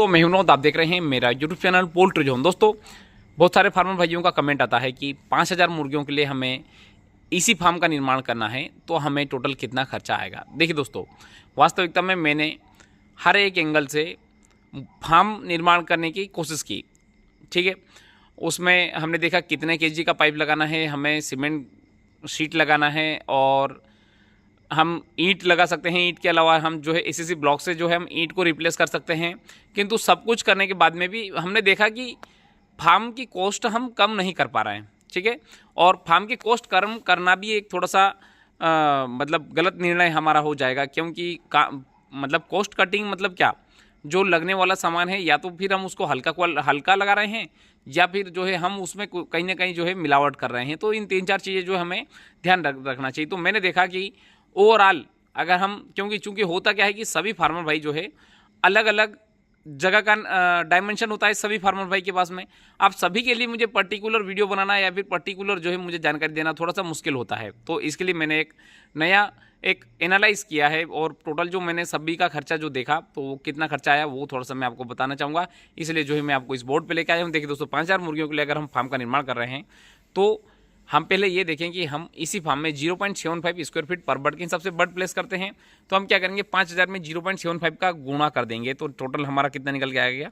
दोस्तों मैं हूं विनोद, आप देख रहे हैं मेरा यूट्यूब चैनल पोल्ट्री जोन। दोस्तों बहुत सारे फार्मर भाइयों का कमेंट आता है कि 5000 मुर्गियों के लिए हमें इसी फार्म का निर्माण करना है तो हमें टोटल कितना खर्चा आएगा। देखिए दोस्तों, वास्तविकता में मैंने हर एक एंगल से फार्म निर्माण करने की कोशिश की, ठीक है। उसमें हमने देखा कितने केजी का पाइप लगाना है, हमें सीमेंट शीट लगाना है और हम ईंट लगा सकते हैं। ईंट के अलावा हम जो है एसीसी ब्लॉक से जो है हम ईंट को रिप्लेस कर सकते हैं। किंतु सब कुछ करने के बाद में भी हमने देखा कि फार्म की कॉस्ट हम कम नहीं कर पा रहे हैं, ठीक है। और फार्म की कॉस्ट कम करना भी एक थोड़ा सा मतलब गलत निर्णय हमारा हो जाएगा, क्योंकि मतलब कॉस्ट कटिंग मतलब क्या, जो लगने वाला सामान है या तो फिर हम उसको हल्का लगा रहे हैं या फिर जो है हम उसमें कहीं ना कहीं जो है मिलावट कर रहे हैं। तो इन 3-4 चीज़ें जो हमें ध्यान रखना चाहिए। तो मैंने देखा कि ओवरऑल अगर हम, क्योंकि चूंकि होता क्या है कि सभी फार्मर भाई जो है अलग अलग जगह का डायमेंशन होता है सभी फार्मर भाई के पास में। आप सभी के लिए मुझे पर्टिकुलर वीडियो बनाना या फिर पर्टिकुलर जो है मुझे जानकारी देना थोड़ा सा मुश्किल होता है। तो इसके लिए मैंने एक नया एनालाइज किया है और टोटल जो मैंने सभी का खर्चा जो देखा तो वो कितना खर्चा आया वो थोड़ा सा मैं आपको बताना चाहूँगा। इसलिए जो है मैं आपको इस बोर्ड पे लेके आया हूँ। देखिए दोस्तों, 5000 मुर्गियों के लिए अगर हम फार्म का निर्माण कर रहे हैं तो हम पहले ये देखें कि हम इसी फार्म में 0.75 स्क्वायर फीट पर बर्ड के हिसाब से बर्ड प्लेस करते हैं। तो हम क्या करेंगे, 5000 में 0.75 का गुणा कर देंगे तो टोटल हमारा कितना निकल के आ गया,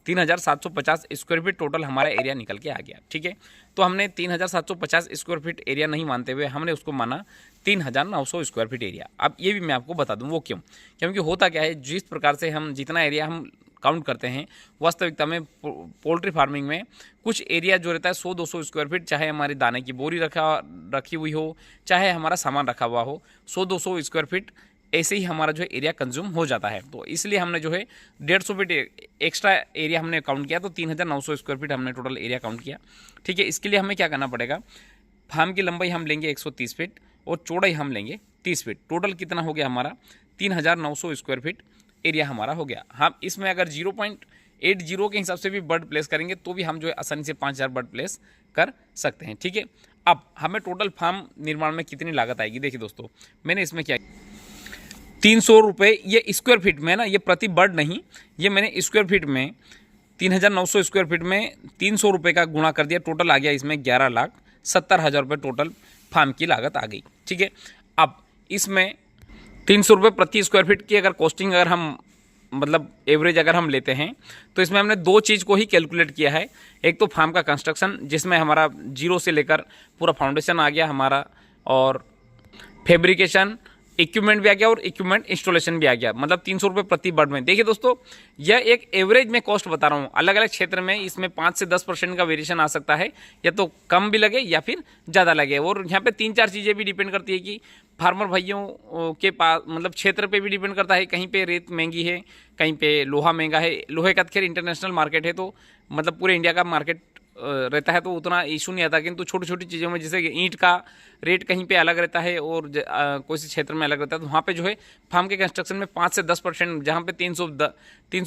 3750 स्क्वायर फीट टोटल हमारा एरिया निकल के आ गया, ठीक है। तो हमने 3750 स्क्वायर फीट एरिया नहीं मानते हुए हमने उसको माना 3900 स्क्वायर फीट एरिया। अब ये भी मैं आपको बता दूं वो क्यों, क्योंकि होता क्या है, जिस प्रकार से हम जितना एरिया हम काउंट करते हैं वास्तविकता में पोल्ट्री फार्मिंग में कुछ एरिया जो रहता है 100-200 स्क्वायर फीट, चाहे हमारी दाने की बोरी रखी हुई हो, चाहे हमारा सामान रखा हुआ हो, 100-200 स्क्वायर फीट ऐसे ही हमारा जो है एरिया कंज्यूम हो जाता है। तो इसलिए हमने जो है 150 फीट एक्स्ट्रा एरिया हमने काउंट किया, तो 3900 स्क्वायर फीट हमने टोटल एरिया काउंट किया, ठीक है। इसके लिए हमें क्या करना पड़ेगा, फार्म की लंबाई हम लेंगे 130 फीट और चौड़ाई हम लेंगे 30 फीट। टोटल कितना हो गया हमारा, 3900 स्क्वायर फीट एरिया हमारा हो गया। हम इसमें अगर 0.80 के हिसाब से भी बर्ड प्लेस करेंगे तो भी हम जो है आसानी से 5000 बर्ड प्लेस कर सकते हैं, ठीक है। अब हमें टोटल फार्म निर्माण में कितनी लागत आएगी, देखिए दोस्तों मैंने इसमें क्या 300 रुपये, ये स्क्वायर फीट में ना, ये प्रति बर्ड नहीं, ये मैंने स्क्वायर फीट में 3900 स्क्वायर फीट में 300 रुपये का गुणा कर दिया। टोटल आ गया इसमें 11,70,000 रुपये टोटल फार्म की लागत आ गई, ठीक है। अब इसमें 300 रुपये प्रति स्क्वायर फीट की अगर कॉस्टिंग अगर हम मतलब एवरेज अगर हम लेते हैं तो इसमें हमने दो चीज़ को ही कैलकुलेट किया है। एक तो फार्म का कंस्ट्रक्शन जिसमें हमारा जीरो से लेकर पूरा फाउंडेशन आ गया हमारा, और फैब्रिकेशन इक्विपमेंट भी आ गया और इक्विपमेंट इंस्टॉलेशन भी आ गया, मतलब 300 रुपये प्रति बर्ड में। देखिए दोस्तों, यह एक एवरेज में कॉस्ट बता रहा हूँ। अलग अलग क्षेत्र में इसमें 5 से 10% का वेरिएशन आ सकता है, या तो कम भी लगे या फिर ज़्यादा लगे। और यहाँ पे 3-4 चीज़ें भी डिपेंड करती है कि फार्मर भाइयों के पास मतलब क्षेत्र पे भी डिपेंड करता है। कहीं पे रेत महंगी है, कहीं पे लोहा महंगा है। लोहे का खैर इंटरनेशनल मार्केट है, तो मतलब पूरे इंडिया का मार्केट रहता है तो उतना इशू नहीं आता। किंतु छोटी छोटी चीज़ों में जैसे ईंट का रेट कहीं पे अलग रहता है और कोई से क्षेत्र में अलग रहता है, तो वहाँ पे जो है फार्म के कंस्ट्रक्शन में 5 से 10%, जहाँ पे 300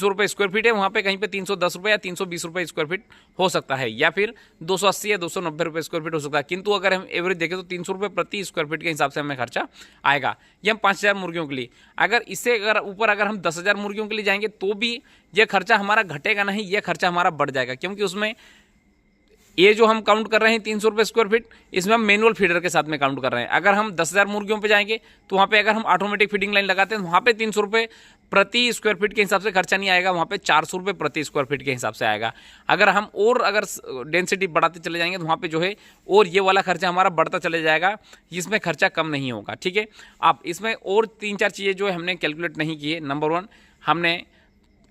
रुपये स्क्वायर फीट है वहाँ पे कहीं पे 310 रुपये या 320 रुपये स्क्वायर फीट हो सकता है, या फिर 280 या 290 रुपये स्क्वायर फीट हो सकता है। किंतु अगर हम एवरेज देखें तो 300 रुपये प्रति स्क्वायर फीट के हिसाब से हमें खर्चा आएगा। ये हम 5000 मुर्गियों के लिए। अगर इससे अगर ऊपर अगर हम 10,000 मुर्गियों के लिए जाएंगे तो भी यह खर्चा हमारा घटेगा नहीं, यह खर्चा हमारा बढ़ जाएगा, क्योंकि उसमें ये जो हम काउंट कर रहे हैं 300 रुपये स्क्वायर फीट, इसमें हम मैनुअल फीडर के साथ में काउंट कर रहे हैं। अगर हम 10,000 मुर्गियों पे जाएंगे तो वहाँ पे अगर हम ऑटोमेटिक फीडिंग लाइन लगाते हैं तो वहाँ पे 300 रुपये प्रति स्क्वायर फीट के हिसाब से खर्चा नहीं आएगा, वहाँ पे 400 रुपये प्रति स्क्वायर फीट के हिसाब से आएगा। अगर हम और अगर डेंसिटी बढ़ाते चले जाएंगे तो वहाँ पे जो है और ये वाला खर्चा हमारा बढ़ता चले जाएगा, जिसमें खर्चा कम नहीं होगा, ठीक है। अब इसमें और 3-4 चीज़ें जो है हमने कैलकुलेट नहीं की है। नंबर 1, हमने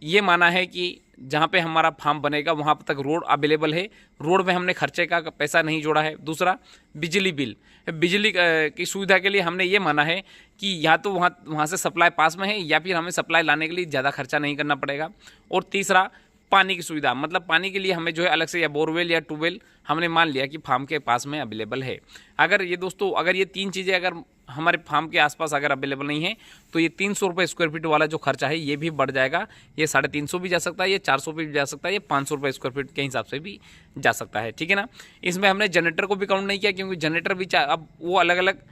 ये माना है कि जहाँ पे हमारा फार्म बनेगा वहाँ तक रोड अवेलेबल है, रोड में हमने खर्चे का पैसा नहीं जोड़ा है। दूसरा, बिजली बिल, बिजली की सुविधा के लिए हमने ये माना है कि या तो वहाँ से सप्लाई पास में है या फिर हमें सप्लाई लाने के लिए ज़्यादा खर्चा नहीं करना पड़ेगा। और तीसरा, पानी की सुविधा, मतलब पानी के लिए हमें जो है अलग से या बोरवेल या ट्यूबवेल हमने मान लिया कि फार्म के पास में अवेलेबल है। अगर ये दोस्तों, अगर ये 3 चीज़ें अगर हमारे फार्म के आसपास अगर अवेलेबल नहीं है तो ये 300 रुपये स्क्वायर फीट वाला जो खर्चा है ये भी बढ़ जाएगा। ये 350 भी जा सकता है, ये 400 भी जा सकता है, ये 500 रुपये स्क्वायर फीट के हिसाब से भी जा सकता है, ठीक है ना। इसमें हमने जनरेटर को भी काउंट नहीं किया, क्योंकि जनरेटर भी अब वो अलग अलग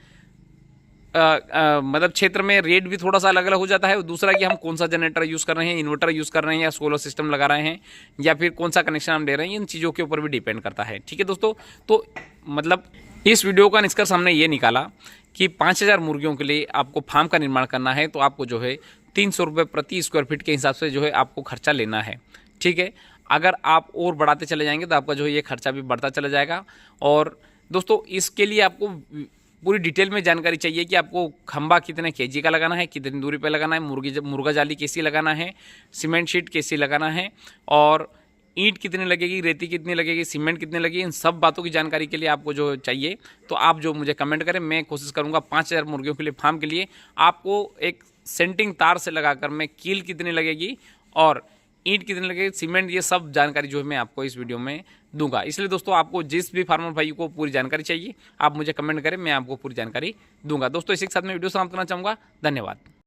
मतलब क्षेत्र में रेट भी थोड़ा सा अलग अलग हो जाता है। दूसरा कि हम कौन सा जनरेटर यूज़ कर रहे हैं, इन्वर्टर यूज़ कर रहे हैं या सोलर सिस्टम लगा रहे हैं या फिर कौन सा कनेक्शन हम ले रहे हैं, इन चीज़ों के ऊपर भी डिपेंड करता है। ठीक है दोस्तों, तो मतलब इस वीडियो का निष्कर्ष हमने ये निकाला कि 5000 मुर्गियों के लिए आपको फार्म का निर्माण करना है तो आपको जो है 300 रुपये प्रति स्क्वायर फीट के हिसाब से जो है आपको खर्चा लेना है। ठीक है, अगर आप और बढ़ाते चले जाएंगे तो आपका जो है ये खर्चा भी बढ़ता चला जाएगा। और दोस्तों इसके लिए आपको पूरी डिटेल में जानकारी चाहिए कि आपको खंबा कितने केजी का लगाना है, कितनी दूरी पे लगाना है, मुर्गा जाली कैसी लगाना है, सीमेंट शीट कैसी लगाना है, और ईंट कितनी लगेगी, रेती कितनी लगेगी, सीमेंट कितनी लगेगी, इन सब बातों की जानकारी के लिए आपको जो चाहिए तो आप जो मुझे कमेंट करें, मैं कोशिश करूँगा 5000 मुर्गियों के लिए फार्म के लिए आपको एक सेंटिंग तार से लगाकर मैं कील कितनी लगेगी और ईंट कितने लगेगी, सीमेंट, ये सब जानकारी जो है मैं आपको इस वीडियो में दूंगा। इसलिए दोस्तों आपको जिस भी फार्मर भाई को पूरी जानकारी चाहिए आप मुझे कमेंट करें, मैं आपको पूरी जानकारी दूंगा। दोस्तों इसी के साथ मैं वीडियो समाप्त करना चाहूँगा। धन्यवाद।